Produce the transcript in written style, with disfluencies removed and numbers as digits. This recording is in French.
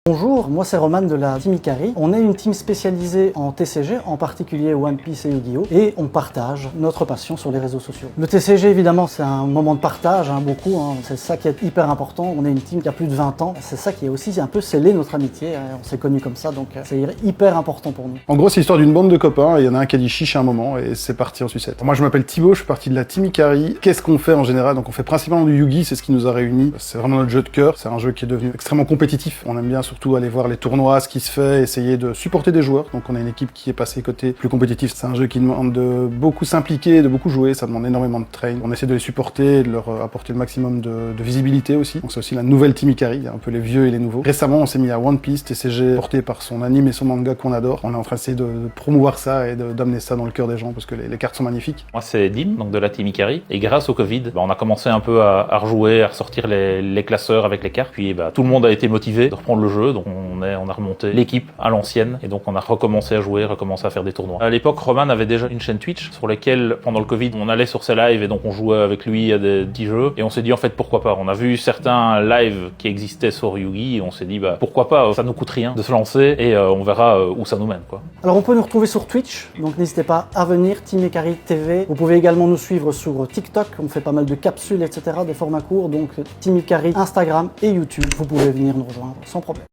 Bonjour, moi c'est Roman de la Team Ikari. On est une team spécialisée en TCG, en particulier One Piece et Yu-Gi-Oh! Et on partage notre passion sur les réseaux sociaux. Le TCG évidemment c'est un moment de partage, beaucoup, c'est ça qui est hyper important. On est une team qui a plus de 20 ans, c'est ça qui est aussi un peu scellé notre amitié, on s'est connus comme ça, donc c'est hyper important pour nous. En gros c'est l'histoire d'une bande de copains, et il y en a un qui a dit chiche à un moment et c'est parti en sucette. Moi je m'appelle Thibaut, je fais partie de la Team Ikari. Qu'est-ce qu'on fait en général? Donc on fait principalement du Yu-Gi, c'est ce qui nous a réunis. C'est vraiment notre jeu de cœur, c'est un jeu qui est devenu extrêmement compétitif. On aime bien surtout aller voir les tournois, ce qui se fait, essayer de supporter des joueurs. Donc on a une équipe qui est passée côté plus compétitif. C'est un jeu qui demande de beaucoup s'impliquer, de beaucoup jouer, ça demande énormément de train. On essaie de les supporter, de leur apporter le maximum de visibilité aussi. Donc c'est aussi la nouvelle Team Ikari, il y a un peu les vieux et les nouveaux. Récemment on s'est mis à One Piece, TCG, porté par son anime et son manga qu'on adore. On est en train d'essayer de promouvoir ça et d'amener ça dans le cœur des gens parce que les cartes sont magnifiques. Moi c'est Dim, donc de la Team Ikari. Et grâce au Covid, on a commencé un peu à rejouer, à ressortir les classeurs avec les cartes. Puis tout le monde a été motivé de reprendre le jeu, donc on a remonté l'équipe à l'ancienne et donc on a recommencé à jouer, recommencé à faire des tournois. À l'époque, Roman avait déjà une chaîne Twitch sur laquelle, pendant le Covid, on allait sur ses lives et donc on jouait avec lui à des petits jeux et on s'est dit en fait pourquoi pas. On a vu certains lives qui existaient sur Yu-Gi et on s'est dit pourquoi pas, ça nous coûte rien de se lancer et on verra où ça nous mène quoi. Alors on peut nous retrouver sur Twitch, donc n'hésitez pas à venir, Team Ikari TV. Vous pouvez également nous suivre sur TikTok, on fait pas mal de capsules etc, des formats courts, donc Team Ikari, Instagram et YouTube. Vous pouvez venir nous rejoindre sans problème.